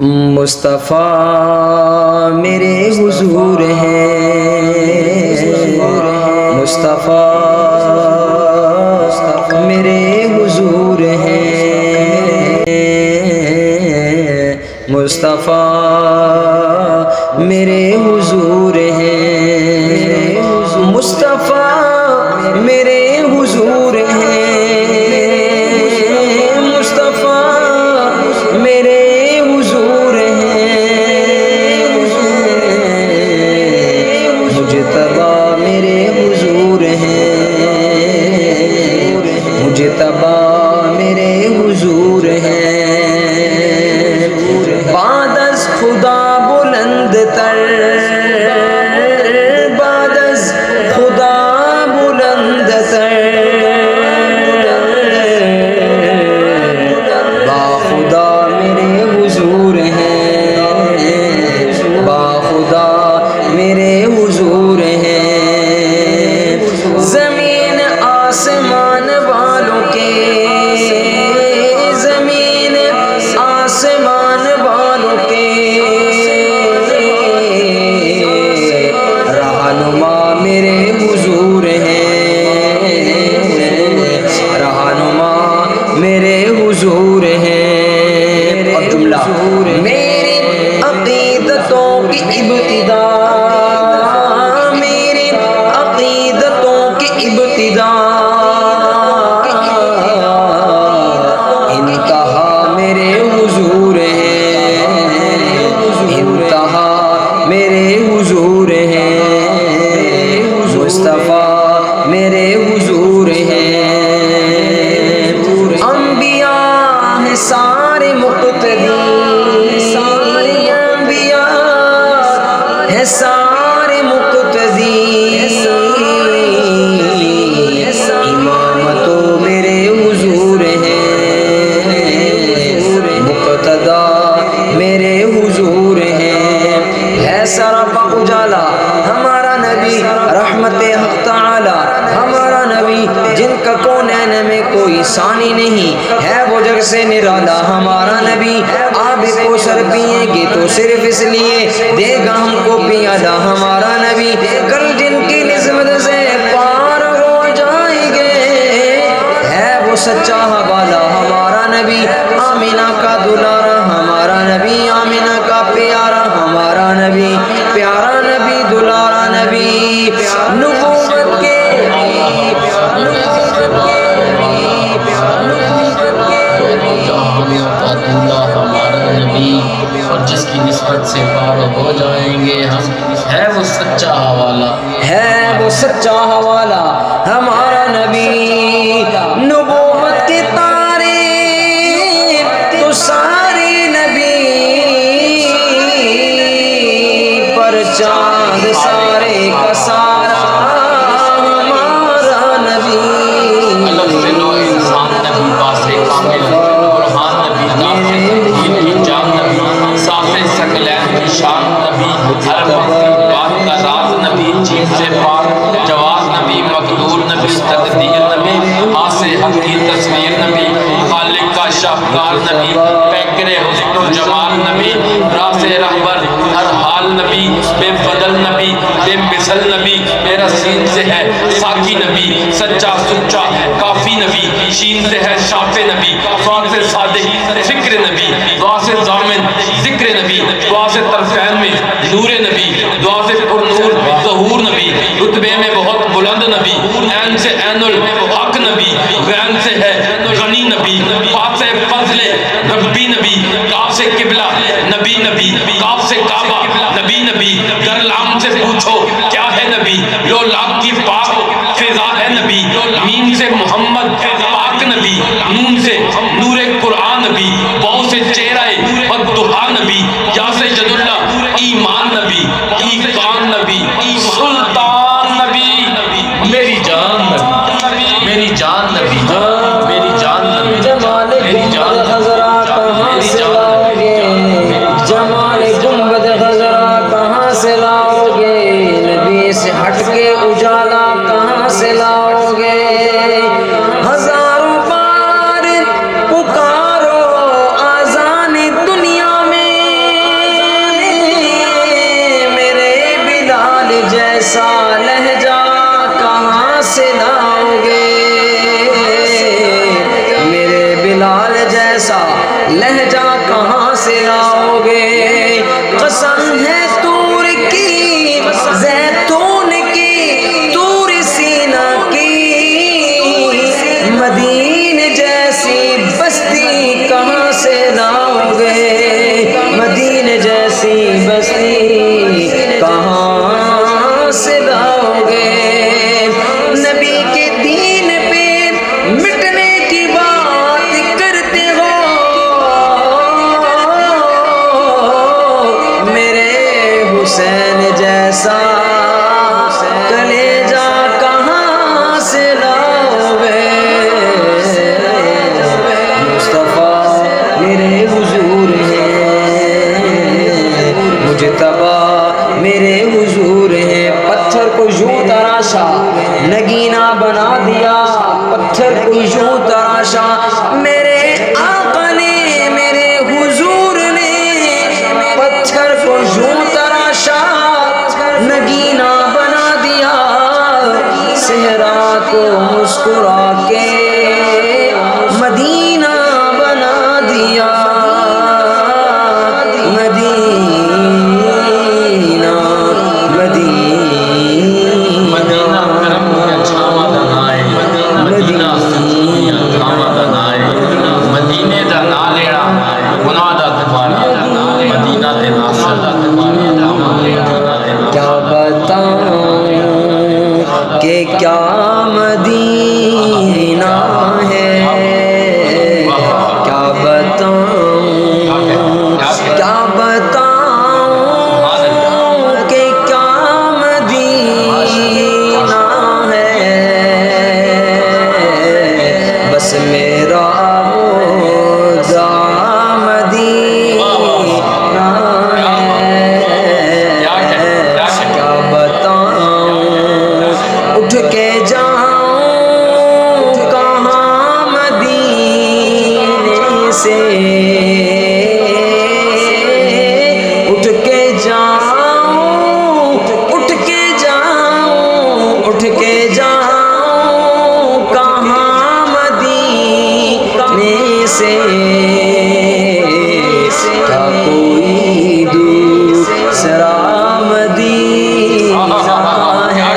مصطفیٰ میرے حضور ہیں، مصطفیٰ میرے حضور ہیں، مصطفیٰ میرے حضور ہیں، مصطفیٰ میرے حضور ہیں، مصطفیٰ میرے حضور ہیں، مجتبیٰ میرے حضور ہیں، مجتبیٰ میرے حضور ہیں، بعد از خدا بلند تر، بعد از خدا بلند تر، با خدا میرے حضور ہیں، با خدا میرے حضور ہیں، زمین آسمان والوں کے، زمین آسمان والوں کے رہنما میرے حضور ہیں، رہنما میرے حضور ہیں، اور جملہ میری عقیدتوں کی ابتدا، میری عقیدتوں کی ابتدا، انتہا میرے حضور ہیں، انتہا میرے حضور ہیں، مصطفیٰ میرے حضور ہیں، انبیاء ہیں سارے مقتدی، انبیاء ہیں سارے مقتدی، امامتو میرے حضور ہیں، مقتدا میرے حضور ہیں، ہے سراپا اجالا ہمارا نبی، رحمت حق تعالی ہمارا نبی، جن کا کونین میں کوئی ثانی نہیں، ہے وہ جگ سے نرالا ہمارا نبی، آب کوثر پئیں گے تو صرف اس لیے دے گا ہم کو پیالہ ہمارا نبی، کل جن کی نسبت سے پار ہو جائیں گے، ہے وہ سچا حوالہ ہمارا نبی، آمینہ کا دلارا ہمارا نبی، آمینہ کا پیارا ہمارا نبی، پیارا نبی دلارا نبی، نبوت کے ہمارا نبی، اور جس کی نسبت سے پار ہو جائیں گے ہم، ہے وہ سچا حوالہ، ہے وہ سچا حوالہ ہمارا نبی، نبوت کی تعریف تو ساری نبی پر، چاند سارے کا سارا ہمارا نبی، الگ سے لو انسان نبی، باس کامل برہان نبی، داخل دین کی جان نبی، صاف ثقلین کی شان نبی، ہر مخلوق بات کا راز نبی، چین سے پاک جواز نبی، مقدور نبی، تقدیر نبی، آسے حق کی تصویر نبی، خالق کا شاہکار نبی، پیکر حسن و جمال نبی، راز رہبر ہر حال نبی، بے بدل نبی، بے مثل نبی، میرا سین سے ہے ساکی نبی، سچا سچا کافی نبی، شین سے ہے شاف نبی، سواد سے صادق فکر نبی، دعا سے ضامن ذکر نبی، دعا سے طرفین میں نور نبی، دعا سے پر نور ظہور نبی، رتبے میں بہت بلند نبی، عین سے عین الحق نبی، غین سے ہے غنی نبی، فا سے فضل ربی نبی، کاف سے قبلہ نبی نبی، کاف سے کعبہ نبی نبی، گر لام سے پوچھو کیا ہے نبی، لو لام کی پاک فضا ہے نبی، میم سے محمد پاک نبی، نون سے نور قرآن نبی، واو سے چہرہ والدہا نبی، یا سے جد اللہ ایمان نبی، ایقان نبی، سلطان نبی، میری جان نبی، میری جان نبی، میری جان نبی، جمال گنبد خضرا کہاں سے لاؤ گے، جمال گنبد خضرا کہاں سے لاؤ گے، نبی سے ہٹ کے اجالا کہاں سے لاؤ گے، ہزاروں بار پکارو آذان دنیا میں، کیا مدینہ ہے، کیا بتاؤں کیا بتاؤں کہ کیا مدینہ ہے، بس میرا مدعا مدینہ ہے، کیا بتاؤں اٹھ کے جاؤں کہاں مدینے سے، اٹھ کے جاؤں اٹھ کے جاؤں اٹھ کے جاؤں کہاں مدینے سے، کیا کوئی دوسرا مدینہ ہے،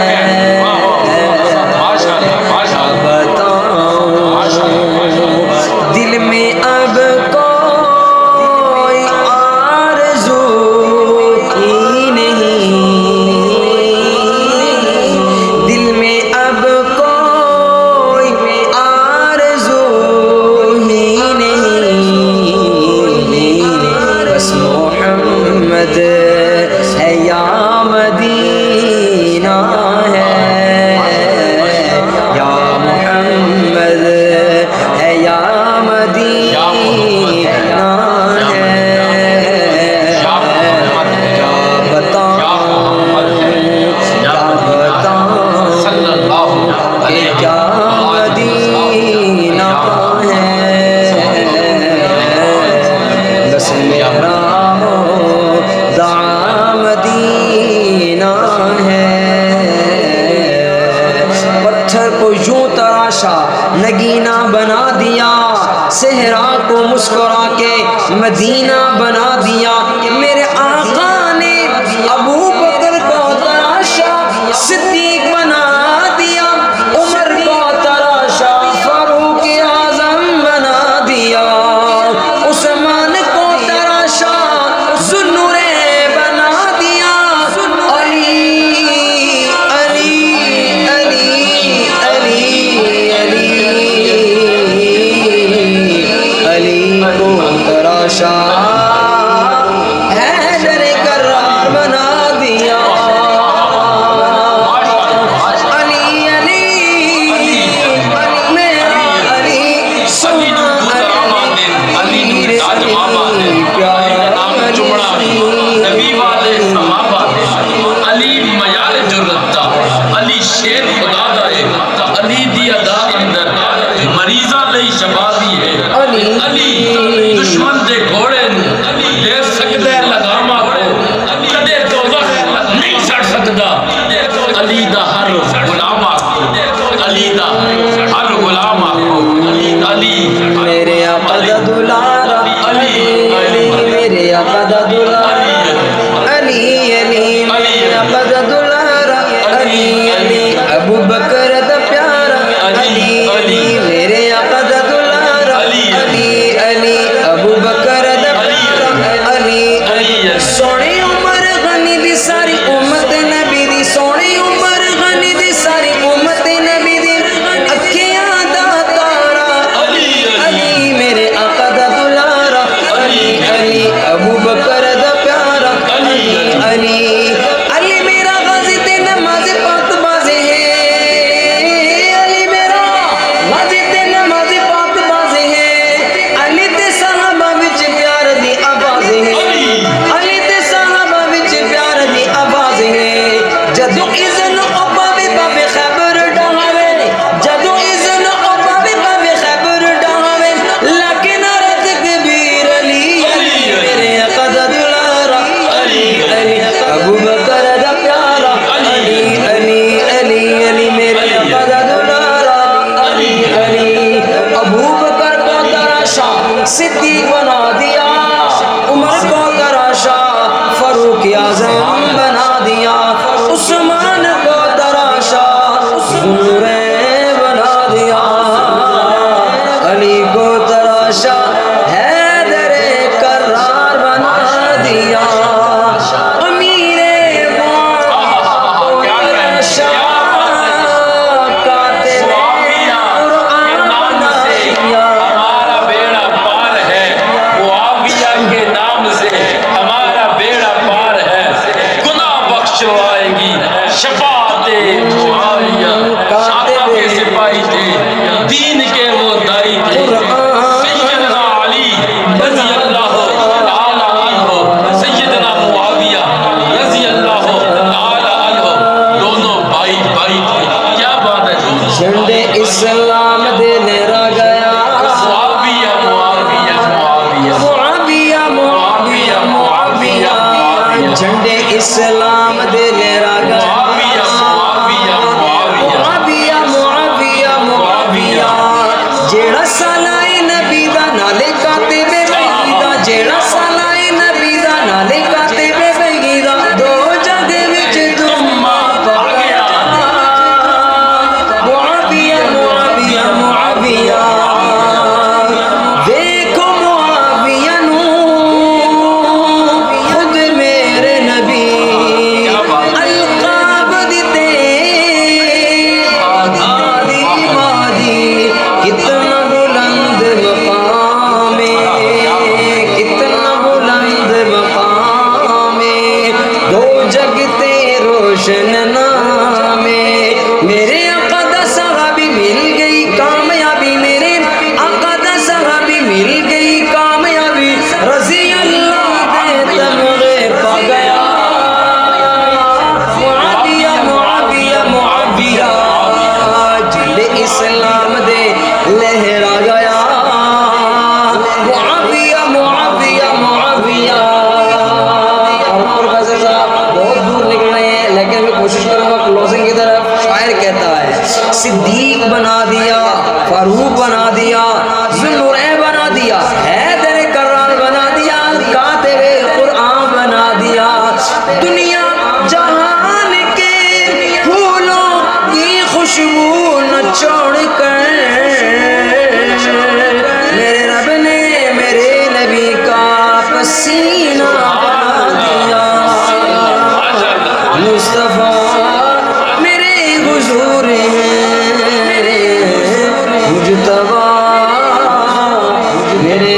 دل میں اب کوئی آرزو ہی نہیں، دل میں اب کوئی آرزو ہی نہیں، بس محمد ہے یا مدینہ ہے، یا محمد ہے یا مدینہ ہے، کیا بتاؤں کہ کیا مدینہ ہے، بس میرا مدعا مدینہ ہے، پتھر کو یوں تراشا نگینہ بنا دیا، صحرا کو مسکرا کے مدینہ بنا دیا، میرے آقا نے ابو بکر کو تراشا صدیق بنا دیا، عمر کو تراشا فاروق اعظم بنا دیا، عثمان کو تراشا ذوالنورین بنا دیا، علی علی علی علی علی علی کو تراشا حیدر کرار بنا دیا، علی علی میرا علی سونا علی پیارا نبی والے صحابہ علی میال جرتا، علی شیر خدا دائے، علی دی ادا اندر مریضہ لئی شفا دی ہے، علی دشمن دے گھوڑے دے سکدے لگاما کو کدے دوزخ نہیں سڑ سکدا، علی دا ہر غلام آکھو، علی دا ہر غلام آکھو، علی میرے آقا دا دلارا علی میرے آقا دا دلارا علی علی میرے آقا دا دلارا علی علی ابو بکر دا پیارا علی علی میرے آقا دا دلارا علی علی ابو بکر دا پیارا علی علی سونے عمر غنی دی ساری امت نبی دی، سونے عمر غنی دی ساری امت نبی دی، اکھیاں دا تارا علی میرے آقا دا دلارا علی علی ابو بکر دا پیارا علی علی علی میرا غازی تے نماز پاک باز ہے، علی میرا غازی تے نماز پاک باز ہے، علی تے صحابہ وچ پیار دی آواز ہے، علی تے صحابہ وچ پیار دی آواز ہے، جدوں اذن او پاوے باب خیبر ڈاوے، جدوں اذن او پاوے باب خیبر ڈاوے، لیکن رت کبیر علی میرے آقا دا دلارا علی علی ابو اسلام دے لہرا گیا معاویہ جیڑا سالائے نبی دا نالے کاتب بہی دا جیڑا سالائے نبی دا نالے کاتب بہی دا دو جگہ وچ دھما پا گیا معاویہ دیکھو معاویہ نو خود میرے نبی القاب دیتے آدھی مادی کتنا بلند مقام کتنا بلند مقام دو جگتے روشن نام میرے آقا دا صحابی مل گئی کامیابی میرے آقا دا صحابی مل گئی کامیابی رضی اللہ دے تمغے پا گیا معاویہ جلے اسلام دے لہرا گیا معاویہ اور پروفیسر صاحب بہت دور نکل رہے ہیں لیکن میں کوشش کروں گا کلوزنگ کی طرف شاعر کہتا ہے صدیق بنا دیا فاروق بنا دیا ذوالنورین بنا دیا حیدر کرار بنا دیا کاتب قرآن بنا دیا دنیا جہان کے پھولوں کی خوشبو نہ چھوڑ کر میرے رب نے میرے نبی کا پسینہ بنا دیا مصطفیٰ میرے حضور ہیں مجتبیٰ میرے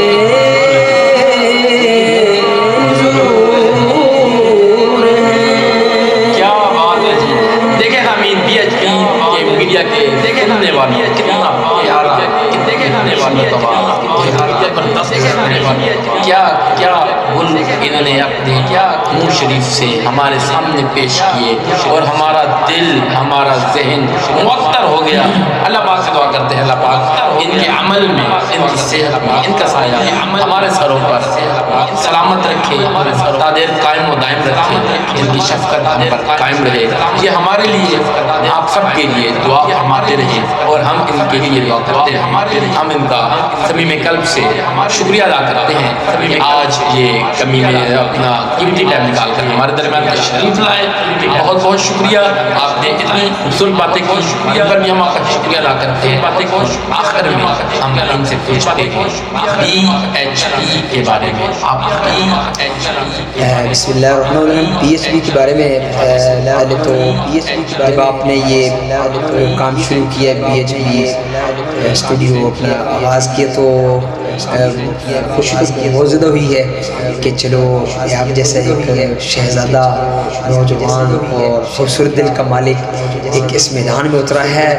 حضور ہیں کیا بات ہے جی. دیکھیں نا امین پی ایچ پی کے میڈیا کے دیکھنے والی ہے کتنا پیارا دیکھنے والی ہے کیا کیا گل انہوں نے اپنے کیا منہ شریف سے ہمارے سامنے پیش کیے اور ہمارا دل ہمارا ذہن معطر ہو گیا. اللہ پاک سے دعا کرتے ہیں اللہ پاک ان کے عمل میں ان کی صحت میں ان کا سایہ ہمارے سروں پر سلامت رکھے دیر قائم و دائم رکھے ان کی شفقت ہم پر قائم رہے. یہ ہمارے لیے آپ سب کے لیے دعا فرماتے رہیں اور ہم ان کے لیے دعا کرتے ہیں. ہم ان کا صمیم قلب سے شکریہ ادا کرتے ہیں کہ آج یہ کمی میں اپنا قیمتی ٹائم نکال کر ہمارے درمیان تشریف لائے. بہت بہت شکریہ آپ نے اتنی خوبصورت باتیں کی. شکریہ پر بھی ہم آپ کا شکریہ ادا کرتے ہیں. آخر میں ہم ان سے پوچھتے ہیں PHP کے بارے میں آپ بسم اللہ الرحمن الرحیم پی ایچ پی کے بارے میں پہلے تو جب آپ نے یہ کام شروع کیا پی ایچ پی اسٹوڈیو اپنا آغاز کیا تو خوشی تو بہت زیادہ ہوئی ہے کہ چلو آپ جیسا ایک شہزادہ نوجوان اور خوبصورت دل کا مالک ایک اس میدان میں اترا ہے.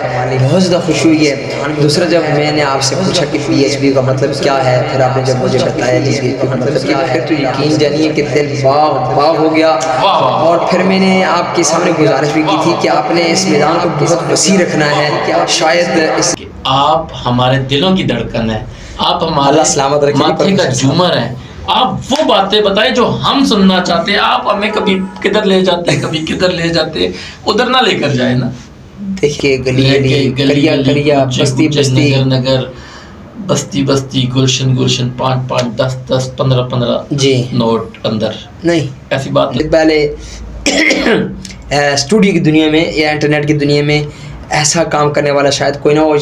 بہت زیادہ خوشی ہوئی ہے. دوسرا جب میں نے آپ سے پوچھا کہ پی ایچ پی کا مطلب کیا ہے پھر آپ نے جب مجھے بتایا کہ پی کا مطلب کیا پھر تو یقین جانیے کہ دل باغ ہو گیا. اور پھر میں نے آپ کے سامنے گزارش بھی کی تھی کہ آپ نے اس میدان کو بہت وسیع رکھنا ہے کہ شاید اس آپ ہمارے دلوں کی دھڑکن ہے. آپ ہمارا سلامت رکھیں ماتھے کا جھومر ہے. آپ وہ باتیں بتائیں جو ہم سننا چاہتے ہیں. آپ ہمیں کبھی کدھر لے جاتے ہیں کبھی کدھر لے جاتے ہیں. ادھر نہ لے کر جائیں نا. دیکھیے گلی گلیا بستی نگر بستی گلشن 5 10 15 جی نوٹ اندر نہیں ایسی بات نہیں. پہلے اسٹوڈیو کی دنیا میں یا انٹرنیٹ کی دنیا میں ایسا کام کرنے والا شاید کوئی نہ ہو.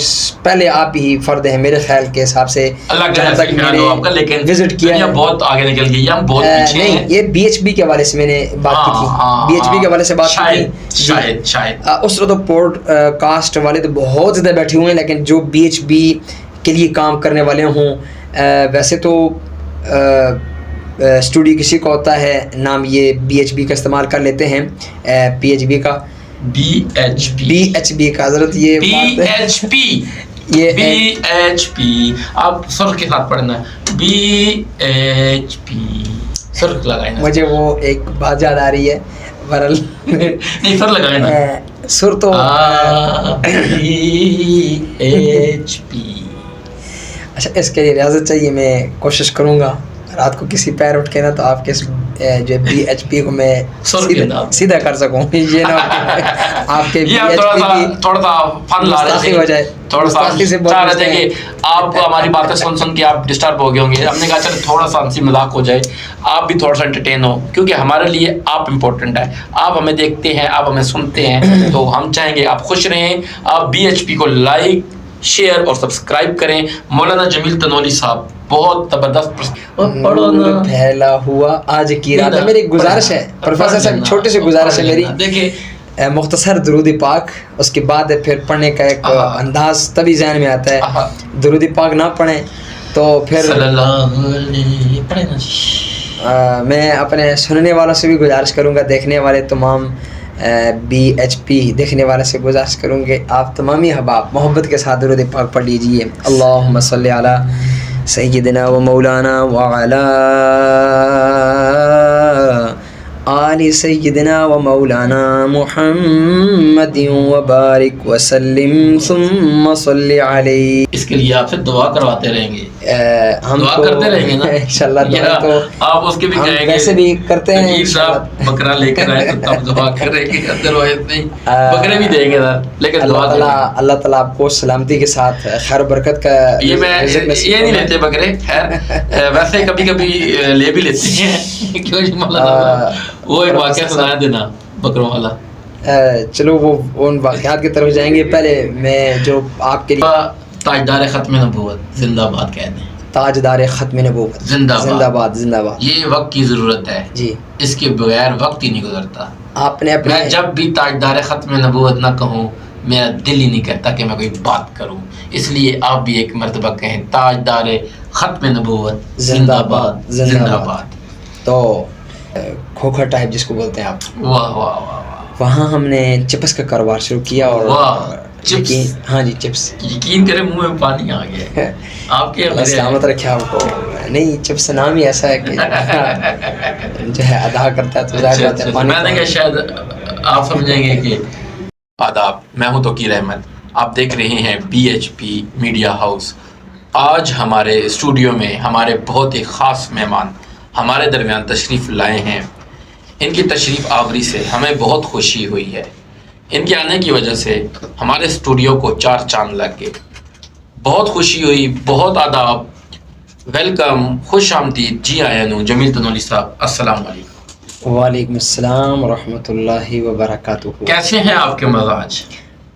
پہلے آپ ہی فرد ہیں میرے خیال کے حساب سے. اللہ تک میں نے آپ کا لیکن وزٹ کیا ہے بہت آگے نکل گئی. ہم بہت پیچھے ہیں. نہیں یہ بی ایچ بی کے حوالے سے میں نے بات کی تھی. بی ایچ بی کے حوالے سے بات کی تھی. شاید اس وقت تو پوڈ کاسٹ والے تو بہت زیادہ بیٹھے ہوئے ہیں لیکن جو بی ایچ بی کے لیے کام کرنے والے ہوں ویسے تو اسٹوڈیو کسی کا ہوتا ہے نام یہ بی ایچ بی کا استعمال کر لیتے ہیں. پی ایچ بی کا بی ایچ پی کا حضرت یہ BHP آپ سر کے ساتھ پڑھنا ہے. BHP سر لگائیں. مجھے وہ ایک بات یاد آ رہی ہے ورل نہیں سر لگائیں نا سر تو BHP. اچھا اس کے لیے ریاضت چاہیے. میں کوشش کروں گا رات کو کسی پیر اٹھ کے نا تو آپ کے جو BHP کو میں سیدھا کر سکوں، یہ نہ آپ کے یہ تھوڑا سا فن لا رہے تھے، تھوڑا سا چاہ رہے تھے کہ آپ ہماری باتیں سن کے آپ ڈسٹرب ہو گئے ہوں گے. ہم نے کہا چلو تھوڑا سا ہنسی مذاق ہو جائے، آپ بھی تھوڑا سا انٹرٹین ہو، کیونکہ ہمارے لیے آپ امپورٹنٹ ہے. آپ ہمیں دیکھتے ہیں، آپ ہمیں سنتے ہیں، تو ہم چاہیں گے آپ خوش رہیں. آپ BHP کو لائک، شیئر اور سبسکرائب کریں. مولانا جمیل تنولی صاحب بہت زبردست نور پھیلا ہوا آج کی رات. میری گزارش ہے پروفیسر صاحب، چھوٹی سی گزارش ہے میری، دیکھیں مختصر درود پاک، اس کے بعد پھر پڑھنے کا ایک انداز تبھی ذہن میں آتا ہے. درود پاک نہ پڑھیں تو پھر میں اپنے سننے والوں سے بھی گزارش کروں گا، دیکھنے والے تمام BHP دیکھنے والے سے گزارش کروں گے آپ تمامی احباب محبت کے ساتھ درود پاک پڑھ لیجئے. اللہم صلی علی سیدنا و مولانا وعلی آل سیدنا و مولانا محمد وبارک وسلم ثم صلی علیہ. اس کے لیے آپ سے دعا کرواتے رہیں گے، ہم دعا کرتے رہیں گے نا انشاءاللہ. دعا تو آپ اس کے بھی کہیں گے، ویسے بھی کرتے ہیں صاحب بکرا لے کر آئے تو تب دعا کریں گے، ادروائز نہیں. بکرے بھی دیں گے نا، لیکن دعا کریں گے. اللہ تعالیٰ آپ کو سلامتی کے ساتھ خیر برکت کا یہ نہیں لیتے بکرے، خیر ویسے کبھی کبھی لے بھی لیتے ہیں. کیوں جی مولانا، وہ ایک واقعہ سنا دینا بکروں والا. چلو وہ ان واقعات کی طرف جائیں گے. پہلے میں جو آپ کے لیے تاجدار ختم نبوت زندہ باد کہتے ہیں. تاجدار ختم نبوت زندہ باد، زندہ باد. یہ وقت کی ضرورت ہے جی، اس کے بغیر وقت ہی نہیں گزرتا. آپ نے میں جب بھی تاجدار ختم نبوت نہ کہوں میرا دل ہی نہیں کرتا کہ میں کوئی بات کروں. اس لیے آپ بھی ایک مرتبہ کہیں تاجدار ختم نبوت زندہ باد، زندہ باد. تو کھوکھا ٹائپ جس کو بولتے ہیں آپ، واہ واہ واہ، وہاں ہم نے چپس کا کاروبار شروع کیا. اور ہاں جی چپس، یقین کریں منہ میں پانی آ گیا. آپ کے سلامت رکھے آپ کو. نہیں، چپس نام ہی ایسا ہے کہ جو ہے ادا کرتا ہے تو ظاہر بات ہے پانی. میں نے کہا شاید آپ سمجھیں گے کہ آداب. میں ہوں توقیر احمد، آپ دیکھ رہے ہیں BHP میڈیا ہاؤس. آج ہمارے اسٹوڈیو میں ہمارے بہت ہی خاص مہمان ہمارے درمیان تشریف لائے ہیں. ان کی تشریف آوری سے ہمیں بہت خوشی ہوئی ہے. ان کے آنے کی وجہ سے ہمارے اسٹوڈیو کو 4 چاند لگ گئے. بہت خوشی ہوئی. بہت آداب، ویلکم، خوش آمدید. جی آئین جمیل تنولی صاحب، السلام علیکم. وعلیکم السلام ورحمۃ اللہ وبرکاتہ. کیسے ہیں آپ کے مزاج؟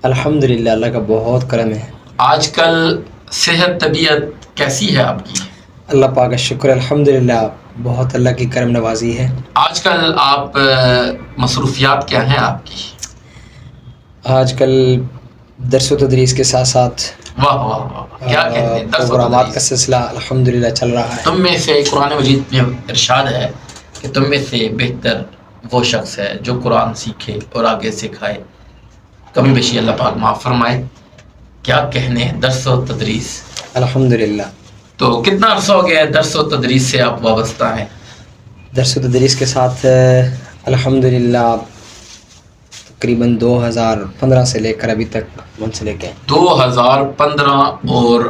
الحمدللہ، اللہ کا بہت کرم ہے. آج کل صحت طبیعت کیسی ہے آپ کی؟ اللہ پاک کا شکر، الحمدللہ بہت اللہ کی کرم نوازی ہے. آج کل آپ مصروفیات کیا ہیں آپ کی؟ آج کل درس و تدریس کے ساتھ ساتھ واہ واہ واہ، کیا کہتے ہیں، پروگرامات کا سلسلہ الحمدللہ چل رہا ہے. تم میں سے قرآن مجید میں ارشاد ہے کہ تم میں سے بہتر وہ شخص ہے جو قرآن سیکھے اور آگے سکھائے. کمی بیشی اللہ پاک معاف فرمائے. کیا کہنے، درس و تدریس الحمدللہ. تو کتنا عرصہ ہو گیا ہے درس و تدریس سے آپ وابستہ ہیں؟ درس و تدریس کے ساتھ الحمدللہ تقریباً 2015 سے لے کر ابھی تک منسلک ہے. 2015 اور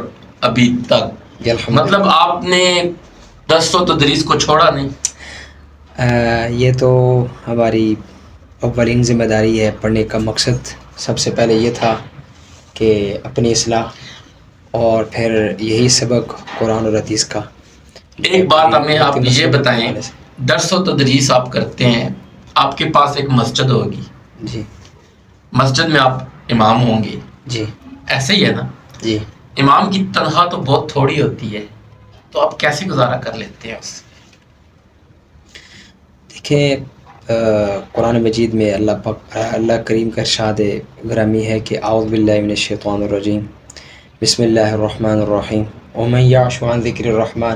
ابھی تک، جی الحمدللہ. مطلب آپ نے درس و تدریس کو چھوڑا نہیں؟ یہ تو ہماری اولین ذمہ داری ہے. پڑھنے کا مقصد سب سے پہلے یہ تھا کہ اپنی اصلاح، اور پھر یہی سبق قرآن اور حدیث کا. ایک بات ہمیں آپ یہ بتائیں، درس و تدریس آپ کرتے ہیں، آپ کے پاس ایک مسجد ہوگی. جی. مسجد میں آپ امام ہوں گے. جی ایسے ہی ہے نا؟ جی. امام کی تنخواہ تو بہت تھوڑی ہوتی ہے، تو آپ کیسے گزارا کر لیتے ہیں اس سے؟ دیکھیں، قرآن مجید میں اللہ کریم کا ارشاد گرامی ہے کہ اعوذ باللہ من الشیطان الرجیم، بسم اللہ الرحمن الرحیم، ومن یعش عن ذکر الرحمن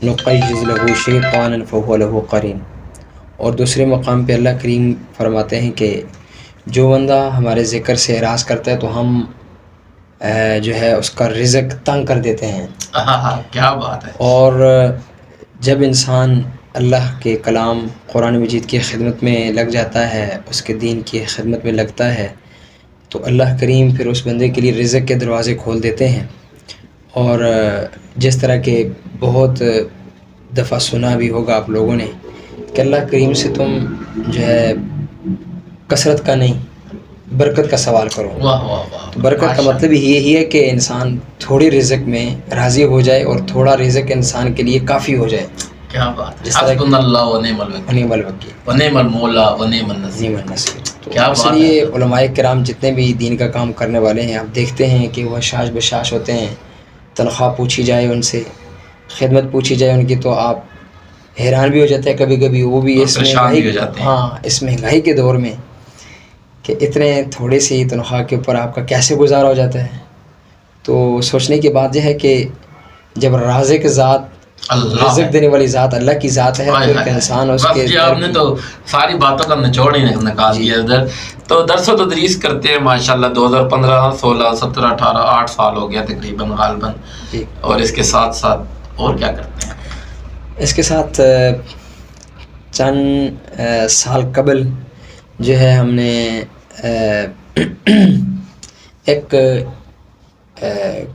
نقیض له شیطانا فهو له قرین. اور دوسرے مقام پہ اللہ کریم فرماتے ہیں کہ جو بندہ ہمارے ذکر سے اعراض کرتا ہے تو ہم جو ہے اس کا رزق تنگ کر دیتے ہیں. کیا بات ہے. اور جب انسان اللہ کے کلام قرآن مجید کی خدمت میں لگ جاتا ہے، اس کے دین کی خدمت میں لگتا ہے، تو اللہ کریم پھر اس بندے کے لیے رزق کے دروازے کھول دیتے ہیں. اور جس طرح کے بہت دفعہ سنا بھی ہوگا آپ لوگوں نے کہ اللہ کریم سے تم جو ہے کثرت کا نہیں برکت کا سوال کرو. واہ واہ واہ. تو برکت کا مطلب یہی ہے کہ انسان تھوڑی رزق میں راضی ہو جائے اور تھوڑا رزق انسان کے لیے کافی ہو جائے. کیا بات ہے. حسبنا اللہ و نعم الوکیل نعم الوکیل و نعم المولا و نعم النصیر. نعم النصیر. کیا اس بات لیے ہے. علماء کرام جتنے بھی دین کا کام کرنے والے ہیں آپ دیکھتے ہیں کہ وہ شاش بشاش ہوتے ہیں. تنخواہ پوچھی جائے ان سے, خدمت پوچھی جائے ان کی, تو آپ حیران بھی ہو جاتے ہیں کبھی کبھی. وہ بھی اس مہنگائی, ہاں اس مہنگائی کے دور میں کہ اتنے تھوڑے سی تنخواہ کے اوپر آپ کا کیسے گزارا ہو جاتا ہے. تو سوچنے کی بات یہ ہے کہ جب رازق ذات, رزق دینے والی ذات اللہ کی ذات ہے تو ایک انسان اس کے. جی آپ نے تو ساری باتوں کا نچوڑ ہی نکال دیا ادھر. تو درس و تدریس کرتے ہیں ماشاءاللہ 2015 16 17 18 8 سال ہو گیا تقریباً غالباً. اور اس کے ساتھ ساتھ اور کیا کرتے ہیں؟ اس کے ساتھ چند سال قبل جو ہے ہم نے ایک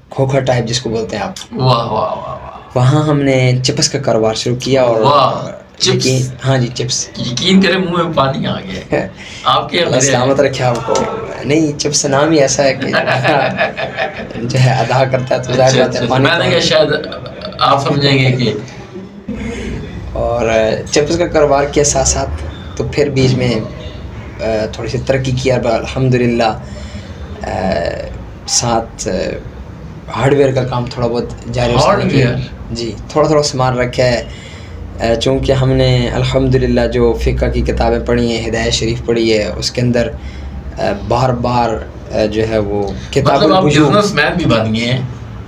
کھوکھا ٹائپ جس کو بولتے ہیں آپ, واہ واہ واہ. وہاں ہم نے چپس کا کاروبار شروع کیا. اور ہاں جی چپس, یقین کریں منہ میں پانی آ گیا. آپ کے سلامت رکھے آپ کو. نہیں چپس نام ہی ایسا ہے کہ جو ہے ادا کرتا ہے تو ظاہر بات ہے پانی. میں نے کہا شاید آپ سمجھیں گے کہ. اور چپس کا کاروبار کیا ساتھ ساتھ, تو پھر بیچ میں تھوڑی سی ترقی کیا الحمدللہ. ساتھ ہارڈ ویئر کا کام تھوڑا بہت جاری ہے. جی تھوڑا تھوڑا سامان رکھا ہے. چونکہ ہم نے الحمدللہ جو فقہ کی کتابیں پڑھی ہیں, ہدایت شریف پڑھی ہے, اس کے اندر بار بار جو ہے وہ کتاب بزنس مین بھی بن گئے ہیں.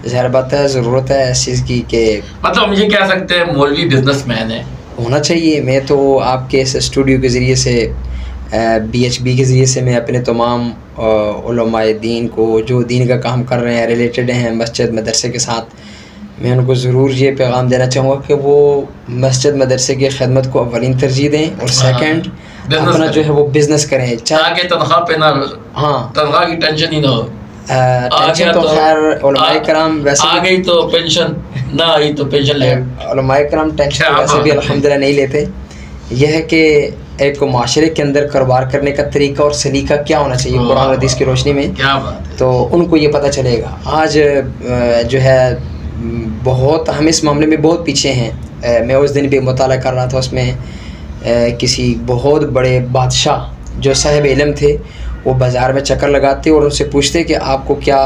ظاہر بات ہے ضرورت ہے اس چیز کی کہ مطلب مجھے کہہ سکتے ہیں مولوی بزنس مین ہے ہونا چاہیے. میں تو آپ کے اس اسٹوڈیو کے ذریعے سے BHB کے ذریعے سے میں اپنے تمام علماء دین کو جو دین کا کام کر رہے ہیں ریلیٹڈ ہیں مسجد مدرسے کے ساتھ, میں ان کو ضرور یہ پیغام دینا چاہوں گا کہ وہ مسجد مدرسے کی خدمت کو اولین ترجیح دیں, اور سیکنڈ اپنا جو ہے وہ بزنس کریں. تاکہ تنخواہ پہ نہ, ہاں تنخواہ کی ٹینشن ہی نہ ہو. ٹینشن تو خیر علماء کرام ویسے آ گئی تو پینشن, نہ آئی تو پینشن لے. علماء کرام ٹینشن ویسے بھی الحمدللہ نہیں لیتے. یہ ہے کہ ایک معاشرے کے اندر کاروبار کرنے کا طریقہ اور سلیقہ کیا ہونا چاہیے قرآن حدیث کی روشنی میں, تو ان کو یہ پتہ چلے گا. آج جو ہے بہت ہم اس معاملے میں بہت پیچھے ہیں. میں اس دن بھی مطالعہ کر رہا تھا, اس میں کسی بہت بڑے بادشاہ جو صاحب علم تھے وہ بازار میں چکر لگاتے اور ان سے پوچھتے کہ آپ کو کیا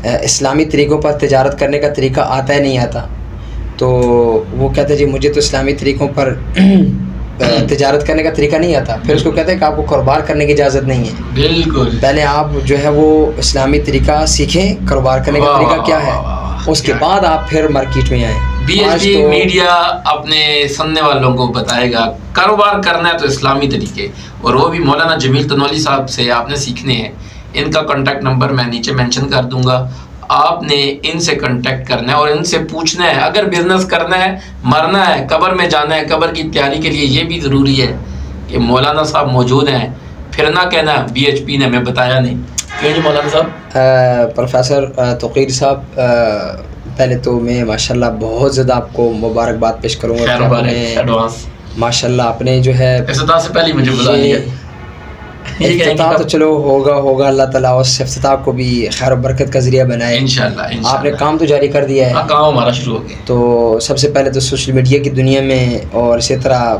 اسلامی طریقوں پر تجارت کرنے کا طریقہ آتا ہے نہیں آتا. تو وہ کہتے جی مجھے تو اسلامی طریقوں پر تجارت کرنے کا طریقہ نہیں آتا. پھر اس کو کہتے ہیں کہ آپ کو کاروبار کرنے کی اجازت نہیں ہے. بالکل پہلے آپ جو ہے وہ اسلامی طریقہ سیکھیں, کاروبار کرنے کا طریقہ کیا ہے, اس کے بعد آپ پھر مارکیٹ میں آئیں. BHB میڈیا اپنے سننے والوں کو بتائے گا کاروبار کرنا ہے تو اسلامی طریقے, اور وہ بھی مولانا جمیل تنولی صاحب سے آپ نے سیکھنے ہیں. ان کا کانٹیکٹ نمبر میں نیچے مینشن کر دوں گا. آپ نے ان سے کنٹیکٹ کرنا ہے اور ان سے پوچھنا ہے. اگر بزنس کرنا ہے, مرنا ہے, قبر میں جانا ہے, قبر کی تیاری کے لیے یہ بھی ضروری ہے کہ مولانا صاحب موجود ہیں. پھر نہ کہنا BHB نے ہمیں بتایا نہیں. کیوں جی مولانا صاحب؟ پروفیسر توقیر صاحب, پہلے تو میں ماشاءاللہ بہت زیادہ آپ کو مبارکباد پیش کروں گا. ماشاءاللہ آپ نے جو ہے افتتاح سے پہلے مجھے بلا لیا. افتتاح تو چلو ہوگا اللہ تعالیٰ اس افتتاح کو بھی خیر و برکت کا ذریعہ بنائے. انشاءاللہ آپ نے کام تو جاری کر دیا ہے. کام ہمارا شروع ہو گیا. تو سب سے پہلے تو سوشل میڈیا کی دنیا میں اور اسی طرح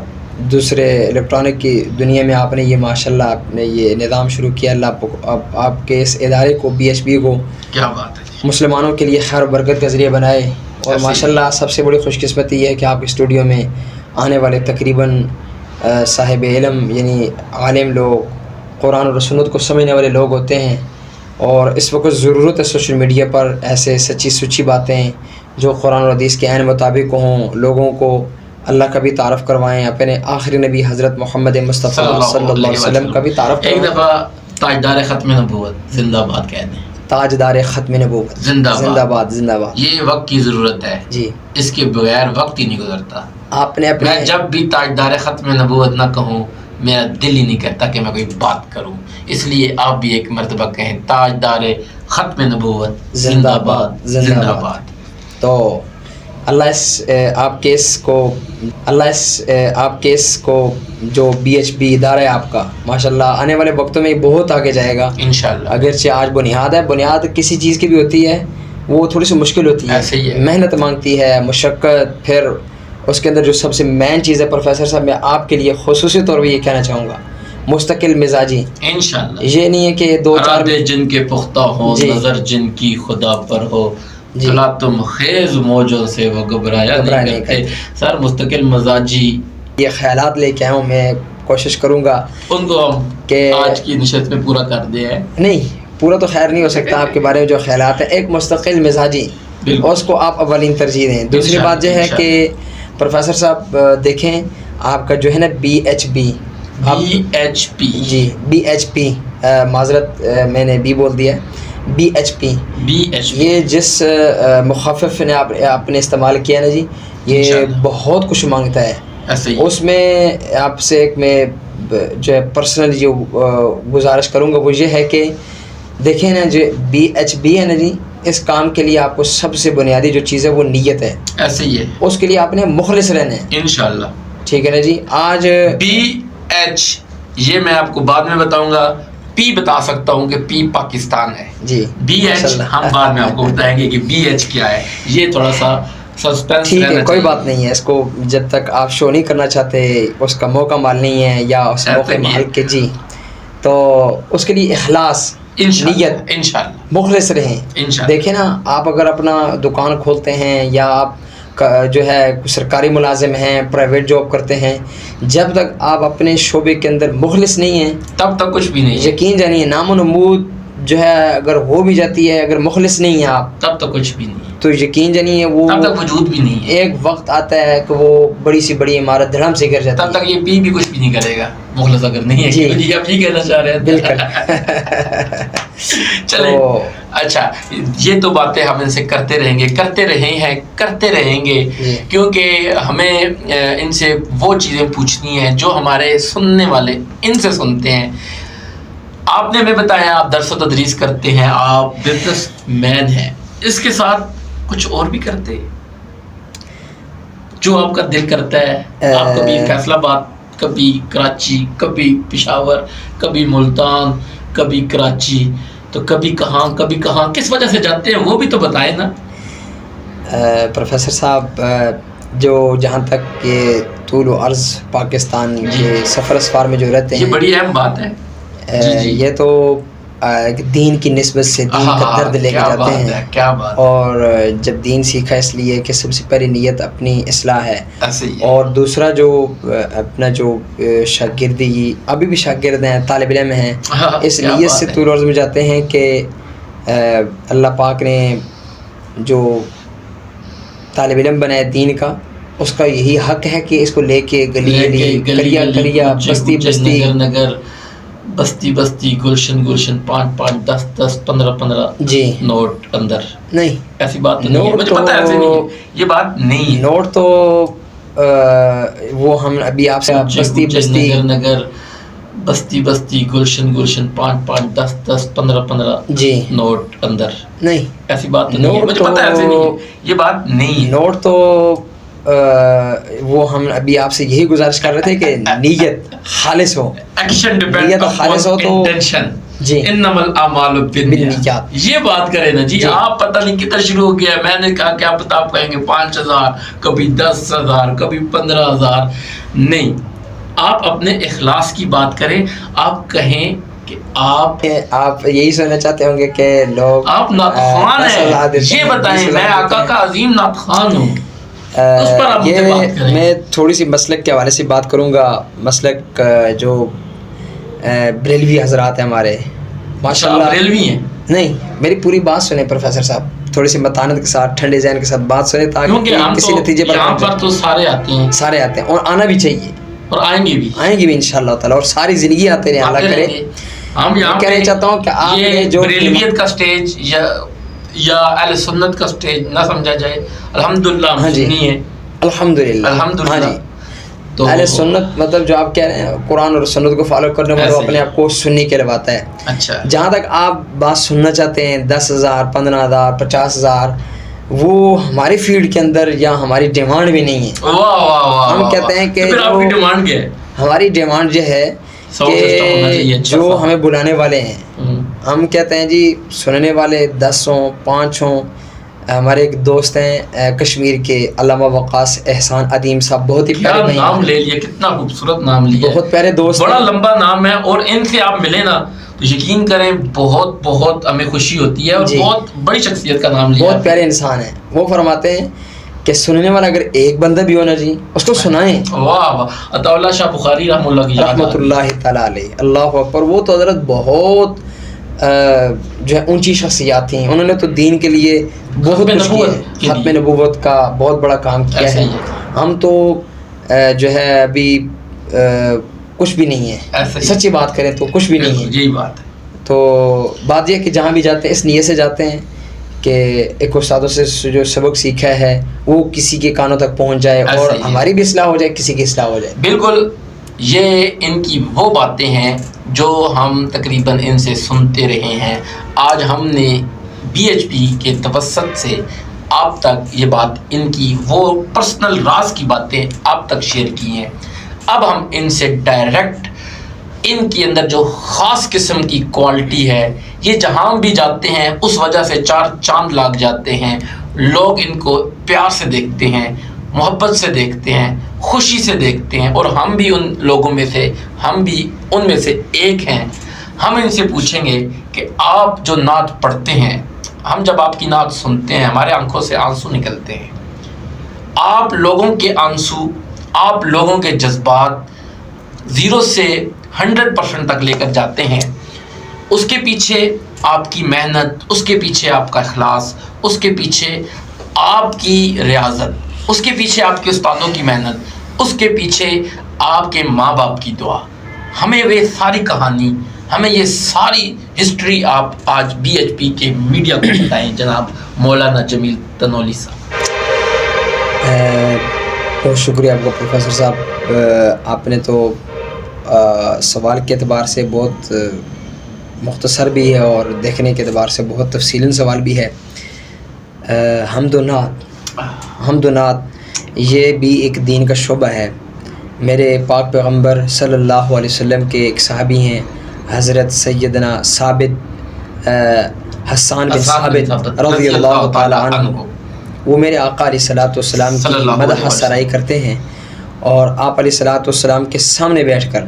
دوسرے الیکٹرانک کی دنیا میں آپ نے یہ ماشاءاللہ آپ نے یہ نظام شروع کیا. اللہ آپ کے اس ادارے کو BHB کو کیا بات ہے مسلمانوں کے لیے خیر و برکت کا ذریعہ بنائے. اور ماشاءاللہ سب سے بڑی خوش قسمتی یہ ہے کہ آپ کے اسٹوڈیو میں آنے والے تقریباً صاحب علم یعنی عالم لوگ, قرآن اور سنت کو سمجھنے والے لوگ ہوتے ہیں. اور اس وقت ضرورت ہے سوشل میڈیا پر ایسے سچی سچی باتیں جو قرآن اور حدیث کے عین مطابق ہوں, لوگوں کو اللہ کا بھی تعارف کروائیں, اپنے آخری نبی حضرت محمد مصطفیٰ صلی اللہ علیہ وسلم کا بھی تعارف کروائیں. ایک دفعہ تاجدار ختم نبوت زندہ باد کہہ دیں. تاجدار ختم نبوت زندہ باد زندہ باد. یہ وقت کی ضرورت ہے جی, اس کے بغیر وقت ہی نہیں گزرتا. آپ نے میں جب بھی تاجدار ختم نبوت نہ کہوں میرا دل ہی نہیں کرتا کہ میں کوئی بات کروں. اس لیے آپ بھی ایک مرتبہ کہیں تاجدار ختم نبوت زندہ باد زندہ باد. تو آپ کے اس کو جو BHP ادارہ ہے آپ کا ماشاءاللہ آنے والے وقتوں میں بہت آگے جائے گا انشاءاللہ. اگرچہ آج بنیاد ہے، بنیاد کسی چیز کی بھی ہوتی ہے وہ تھوڑی سی مشکل ہوتی ایسے ہی ہے، ہے. محنت مانگتی ہے، مشقت. پھر اس کے اندر جو سب سے مین چیز ہے پروفیسر صاحب، میں آپ کے لیے خصوصی طور پہ یہ کہنا چاہوں گا، مستقل مزاجی. انشاءاللہ. یہ نہیں ہے کہ دو چار ارادے جن کے پختہ ہو، جی. نظر جن کی خدا پر ہو، جی. چلا تم خیز موجوں سے وہ گھبرایا نہیں کرتے. سر مستقل مزاجی یہ خیالات لے کے آیا ہوں، میں کوشش کروں گا ان کو ہم کہ آج کی نشست میں پورا کر دیا ہے. نہیں پورا تو خیر نہیں ہو سکتا آپ کے بارے میں جو خیالات ہیں، ایک مستقل مزاجی اس کو آپ اولین ترجیح دیں. دوسری بات یہ ہے کہ پروفیسر صاحب دیکھیں آپ کا جو ہے نا BHP جی BHP معذرت میں نے بی بول دیا، BHP یہ جس مخفف نے آپ نے استعمال کیا نا جی، یہ بہت کچھ مانگتا ہے. اس میں آپ سے ایک میں جو ہے پرسنل جو گزارش کروں گا وہ یہ ہے کہ دیکھیں نا جو BHP ہے نا جی، اس کام کے لیے آپ کو سب سے بنیادی جو چیز ہے وہ نیت ہے. ایسے ہی ہے. اس کے لیے آپ نے مخلص رہنا ہے انشاءاللہ. ٹھیک ہے نا جی. آج BH یہ میں آپ کو بعد میں بتاؤں گا. P بتا سکتا ہوں کہ P پاکستان ہے جی. BH ہم بعد میں آپ کو بتائیں گے کہ BH کیا ہے. یہ تھوڑا سا سسپینس ٹھیک ہے، کوئی بات نہیں ہے. اس کو جب تک آپ شو نہیں کرنا چاہتے، اس کا موقع مال نہیں ہے یا اس موقع مال کے جی، تو اس کے لیے اخلاص نیت انشاءاللہ مخلص رہیں. دیکھیں نا آپ اگر اپنا دکان کھولتے ہیں یا آپ جو ہے سرکاری ملازم ہیں، پرائیویٹ جاب کرتے ہیں، جب تک آپ اپنے شعبے کے اندر مخلص نہیں ہیں تب تک کچھ بھی نہیں. یقین جانیے نام و نمود جو ہے اگر ہو بھی جاتی ہے، اگر مخلص نہیں ہیں آپ تب تک کچھ بھی نہیں، تو یقین جانیے وہ تب تک وجود بھی نہیں ہے. ایک وقت آتا ہے کہ وہ بڑی سی بڑی عمارت دھڑم سے گر جاتی ہے. تب تک یہ بھی کچھ بھی نہیں کرے گا مخلص اگر نہیں ہے. جی آپ یہ کہنا چاہ رہے ہیں. بالکل. چلیں اچھا، یہ تو باتیں ہم ان سے کرتے رہیں گے، کرتے رہیں گے کیونکہ ہمیں ان سے وہ چیزیں پوچھنی ہیں جو ہمارے سننے والے ان سے سنتے ہیں. آپ نے ہمیں بتایا آپ درس و تدریس کرتے ہیں، آپ بزنس مین ہیں، اس کے ساتھ کچھ اور بھی کرتے ہیں جو آپ کا دل کرتا ہے. آپ کبھی فیصل آباد، کبھی کراچی، کبھی پشاور، کبھی ملتان، کبھی کراچی، تو کبھی کہاں کس وجہ سے جاتے ہیں وہ بھی تو بتائیں نا. پروفیسر صاحب جو جہاں تک کہ طول و عرض پاکستان کے سفر اسفار میں جو رہتے ہیں، یہ بڑی اہم بات ہے. یہ تو دین کی نسبت سے دین کا درد لے کے جاتے ہیں. کیا بات. اور جب دین سیکھا اس لیے کہ سب سے پہلی نیت اپنی اصلاح ہے، اور دوسرا جو اپنا جو شاگردی، ابھی بھی شاگرد ہیں، طالب علم ہیں، اس نیت سے طول عرض میں جاتے ہیں کہ اللہ پاک نے جو طالب علم بنایا دین کا، اس کا یہی حق ہے کہ اس کو لے کے گلی کریا بستی گلشن 5 10 15 جی نوٹ اندر. نہیں ایسی بات نہیں ہے، مجھے پتہ ہے ایسے نہیں، یہ بات نہیں ہے. نوٹ تو وہ ہم ابھی آپ سے بستی گلشن 5 10 15 جی نوٹ اندر. نہیں ایسی بات نہیں ہے، مجھے پتہ ہے ایسے نہیں، یہ بات نہیں ہے. نوٹ تو وہ ہم ابھی آپ سے یہی گزارش کر رہے تھے کہ نیت خالص ہو، ایکشن ڈیپینڈ خالص ہو تو انٹینشن. جی انما الاعمال بالنیات. یہ بات کریں نا جی. آپ پتہ نہیں کتنا شروع ہو گیا. میں نے کہا کیا پتہ آپ کہیں گے 5000، کبھی 10000، کبھی 15000. نہیں، آپ اپنے اخلاص کی بات کریں. آپ کہیں کہ آپ یہی سننا چاہتے ہوں گے کہ لوگ آپ نعت خوان ہیں. یہ بتائیں میں آقا کا عظیم نعت خوان ہوں. اس پر آپ مجھے بات کریں. میں تھوڑی سی مسلک کے حوالے سے بات کروں گا. مسلک جو بریلوی حضرات ہیں ہمارے، ماشاءاللہ. بریلوی ہیں؟ نہیں، میری پوری بات سنیں پروفیسر صاحب، تھوڑی سی متانت کے ساتھ، ٹھنڈے ذہن کے ساتھ بات سنیں تاکہ کسی نتیجے پر یہاں پر تو سارے آتے ہیں اور آنا بھی چاہیے اور آئیں گے بھی انشاءاللہ تعالی، اور ساری زندگی آتے رہیں. اللہ کرے. ہم یہاں کہنا چاہتا ہوں کہ آپ نے جو بریلویت کا سٹیج یا اہل سنت کا سٹیج نہ سمجھا جائے. الحمدللہ ہم سنی ہیں. الحمدللہ. ہاں جی. تو اہل سنت مطلب جو آپ کہہ رہے ہیں قرآن اور سنت کو فالو کرنے والے اپنے آپ کو سنی کہلواتا ہے. اچھا. جہاں تک آپ بات سننا چاہتے ہیں 10,000 15,000 50,000 وہ ہماری فیلڈ کے اندر یا ہماری ڈیمانڈ بھی نہیں ہے. واہ واہ واہ. ہم کہتے ہیں کہ پھر آپ کی ڈیمانڈ کیا ہے؟ ہماری ڈیمانڈ یہ ہے کہ جو ہمیں بلانے والے ہیں, ہم کہتے ہیں جی سننے والے 10 ہوں 5 ہوں. ہمارے ایک دوست ہیں کشمیر کے علامہ وقاص احسان عدیم صاحب, بہت ہی پیارے نام لے لیا, کتنا خوبصورت نام لیا, بہت پیارے دوست, بڑا لمبا نام ہے. اور ان سے آپ ملے نا تو یقین کریں بہت بہت ہمیں خوشی ہوتی ہے, اور بہت بڑی شخصیت کا نام لیا, بہت پیارے انسان ہیں. وہ فرماتے ہیں کہ سننے والا اگر ایک بندہ بھی ہو نا جی اس کو سنائیں. واہ واہ. عطا اللہ شاہ بخاری رحمۃ اللہ تعالیٰ علیہ, اللہ اکبر. وہ تو حضرت بہت جو ہے اونچی شخصیات تھیں, انہوں نے تو دین کے لیے بہت کچھ کیا, ختم نبوت کا بہت بڑا کام کیا ہے. ہم تو جو ہے ابھی کچھ بھی نہیں ہے, سچی بات کریں تو کچھ بھی نہیں ہے. یہی بات ہے. تو بات یہ کہ جہاں بھی جاتے ہیں اس نیت سے جاتے ہیں کہ ایک استادوں سے جو سبق سیکھا ہے وہ کسی کے کانوں تک پہنچ جائے, اور ہماری بھی اصلاح ہو جائے, کسی کی اصلاح ہو جائے. بالکل, یہ ان کی وہ باتیں ہیں جو ہم تقریباً ان سے سنتے رہے ہیں. آج ہم نے BHP کے توسط سے آپ تک یہ بات, ان کی وہ پرسنل راز کی باتیں آپ تک شیئر کی ہیں. اب ہم ان سے ڈائریکٹ ان کے اندر جو خاص قسم کی کوالٹی ہے, یہ جہاں بھی جاتے ہیں اس وجہ سے 4 چاند لگ جاتے ہیں. لوگ ان کو پیار سے دیکھتے ہیں, محبت سے دیکھتے ہیں, خوشی سے دیکھتے ہیں, اور ہم بھی ان لوگوں میں سے, ہم بھی ان میں سے ایک ہیں. ہم ان سے پوچھیں گے کہ آپ جو نعت پڑھتے ہیں, ہم جب آپ کی نعت سنتے ہیں ہمارے آنکھوں سے آنسو نکلتے ہیں. آپ لوگوں کے آنسو, آپ لوگوں کے جذبات 0 سے 100% تک لے کر جاتے ہیں. اس کے پیچھے آپ کی محنت, اس کے پیچھے آپ کا اخلاص, اس کے پیچھے آپ کی ریاضت, اس کے پیچھے آپ کے استادوں کی محنت, اس کے پیچھے آپ کے ماں باپ کی دعا. ہمیں وہ ساری کہانی, ہمیں یہ ساری ہسٹری آپ آج BHP کے میڈیا کو بتائیں جناب مولانا جمیل تنولی صاحب. بہت شکریہ آپ کا پروفیسر صاحب. آپ نے تو سوال کے اعتبار سے بہت مختصر بھی ہے اور دیکھنے کے اعتبار سے بہت تفصیلاً سوال بھی ہے. حمد و نعت یہ بھی ایک دین کا شعبہ ہے. میرے پاک پیغمبر صلی اللہ علیہ وسلم کے ایک صحابی ہیں حضرت سیدنا حسان بن ثابت رضی اللہ تعالی عنہ. وہ میرے آقا علیہ الصلوۃ والسلام کی مدح سرائی کرتے ہیں, اور آپ علیہ الصلوۃ والسلام کے سامنے بیٹھ کر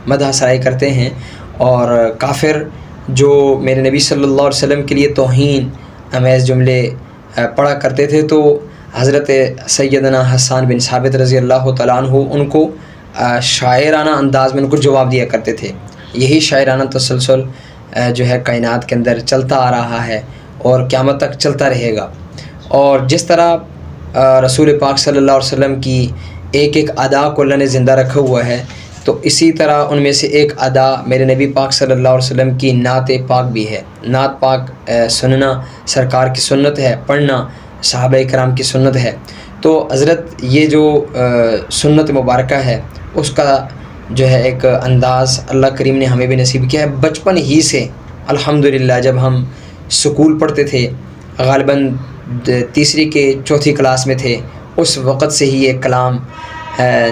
مدح سرائی کرتے ہیں. اور کافر جو میرے نبی صلی اللہ علیہ وسلم کے لیے توہین امیز جملے پڑھا کرتے تھے, تو حضرت سیدنا حسان بن ثابت رضی اللہ تعالیٰ عنہ ان کو شاعرانہ انداز میں ان کو جواب دیا کرتے تھے. یہی شاعرانہ تسلسل جو ہے کائنات کے اندر چلتا آ رہا ہے اور قیامت تک چلتا رہے گا. اور جس طرح رسول پاک صلی اللہ علیہ وسلم کی ایک ایک ادا کو اللہ نے زندہ رکھا ہوا ہے, تو اسی طرح ان میں سے ایک ادا میرے نبی پاک صلی اللہ علیہ وسلم کی نعت پاک بھی ہے. نعت پاک سننا سرکار کی سنت ہے, پڑھنا صحابہ کرام کی سنت ہے. تو حضرت یہ جو سنت مبارکہ ہے اس کا جو ہے ایک انداز اللہ کریم نے ہمیں بھی نصیب کیا ہے. بچپن ہی سے الحمدللہ جب ہم سکول پڑھتے تھے, غالباً 3 کے 4 کلاس میں تھے, اس وقت سے ہی یہ کلام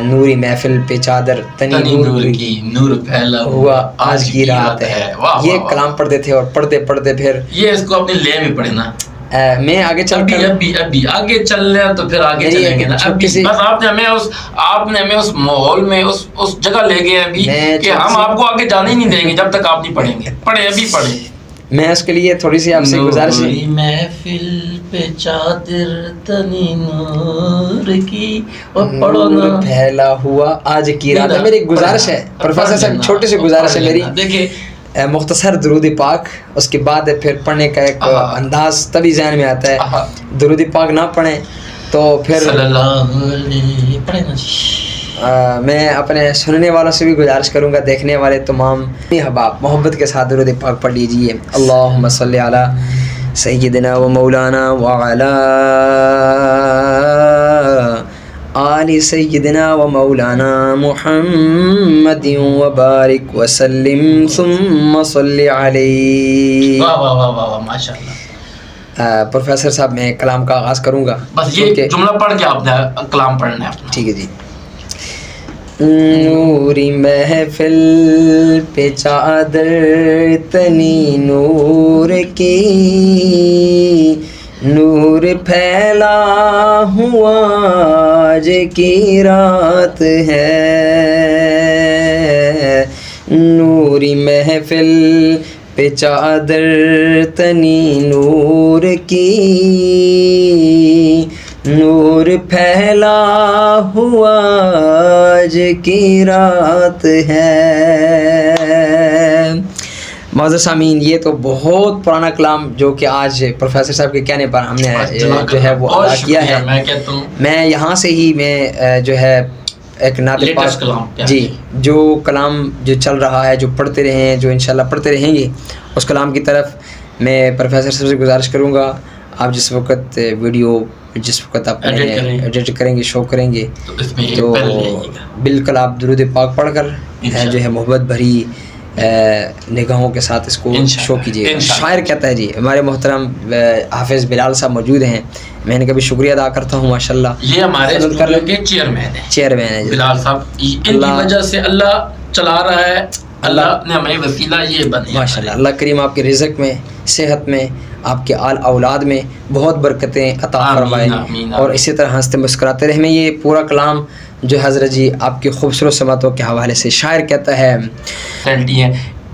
نوری محفل پہ چادر تنی نور کی نور پھیلا ہوا آج کی رات ہے. یہ کلام پڑھتے تھے, اور پڑھتے پڑھتے پھر یہ اس کو اپنے لے میں پڑھے نا. میں آگے چل کر ابھی آگے چل رہے ہیں تو پھر آگے چلیں گے نا. بس آپ نے ہمیں اس ماحول میں اس جگہ لے گئے ابھی کہ ہم آپ کو آگے جانے ہی نہیں دیں گے جب تک آپ نہیں پڑھیں گے. پڑھیں, ابھی پڑھیں. میں اس کے لیے تھوڑی سی آپ سے گزارش ہے. محفل پہ چادر تنی نور کی, اور پڑھو نا پھیلا ہوا آج کی رات ہے. میری گزارش ہے پروفیسر صاحب, چھوٹی سی گزارش ہے میری. دیکھیں مختصر درود پاک, اس کے بعد پھر پڑھنے کا ایک انداز تبھی ذہن میں آتا ہے. درود پاک نہ پڑھیں تو پھر میں اپنے سننے والوں سے بھی گزارش کروں گا, دیکھنے والے تمام احباب محبت کے ساتھ درود پاک پڑھ لیجئے. اللہم صلی علی سیدنا و مولانا وعلی آل سیدنا و مولانا محمد وبارک وسلم ثم صلی علیہ. واہ واہ واہ واہ, ماشاء اللہ. پروفیسر صاحب میں کلام کا آغاز کروں گا. بس یہ جملہ پڑھ کے آپ نے کلام پڑھنا ہے اپنا. ٹھیک ہے جی. نوری محفل پہ چادر تنی نور کی، نور پھیلا ہوا آج کی رات ہے. نوری محفل پہ چادر تنی نور کی، نور پھیلا ہوا آج کی رات ہے. معزز سامعین، یہ تو بہت پرانا کلام جو کہ آج پروفیسر صاحب کے کہنے پر ہم نے جو ہے وہ ادا کیا ہے. میں کہتا ہوں میں یہاں سے ہی میں جو ہے ایک نعت پاک جی جو کلام جو چل رہا ہے، جو پڑھتے رہے ہیں، جو انشاءاللہ پڑھتے رہیں گے، اس کلام کی طرف میں پروفیسر صاحب سے گزارش کروں گا. آپ جس وقت ویڈیو جس وقت آپ ایڈٹ کریں گے، شو کریں گے، تو بالکل آپ درود پاک پڑھ کر جو ہے محبت بھری نگاہوں کے ساتھ اس کو شو کیجیے. شاعر کہتا ہے جی، ہمارے محترم حافظ بلال صاحب موجود ہیں، میں ان کا بھی شکریہ ادا کرتا ہوں. ماشاءاللہ یہ ہمارے اسٹوڈیو کے چیئرمین ہیں بلال صاحب. ان کی وجہ سے اللہ چلا رہا ہے، اللہ نے ہمیں وسیلہ یہ بنایا. ماشاءاللہ اللہ کریم آپ کے رزق میں، صحت میں، آپ کے آل اولاد میں بہت برکتیں عطا فرمائے، اور اسی طرح ہنستے مسکراتے رہے. میں یہ پورا کلام جو حضرت جی آپ کی خوبصورت سمتوں کے حوالے سے شاعر کہتا ہے.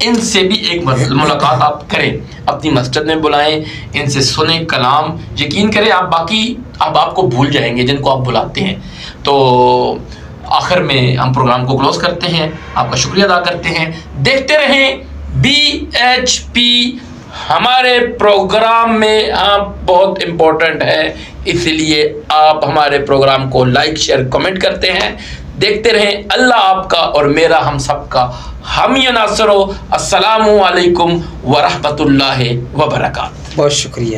ان سے بھی ایک ملاقات آپ کریں، اپنی مسجد میں بلائیں، ان سے سنیں کلام. یقین کریں آپ باقی آپ کو بھول جائیں گے جن کو آپ بلاتے ہیں. تو آخر میں ہم پروگرام کو کلوز کرتے ہیں، آپ کا شکریہ ادا کرتے ہیں. دیکھتے رہیں BHP. ہمارے پروگرام میں آپ بہت امپورٹنٹ ہے، اس لیے آپ ہمارے پروگرام کو لائک شیئر کمنٹ کرتے ہیں. دیکھتے رہیں. اللہ آپ کا اور میرا ہم سب کا حامی ناصر ہو. السلام علیکم ورحمۃ اللہ وبرکاتہ. بہت شکریہ.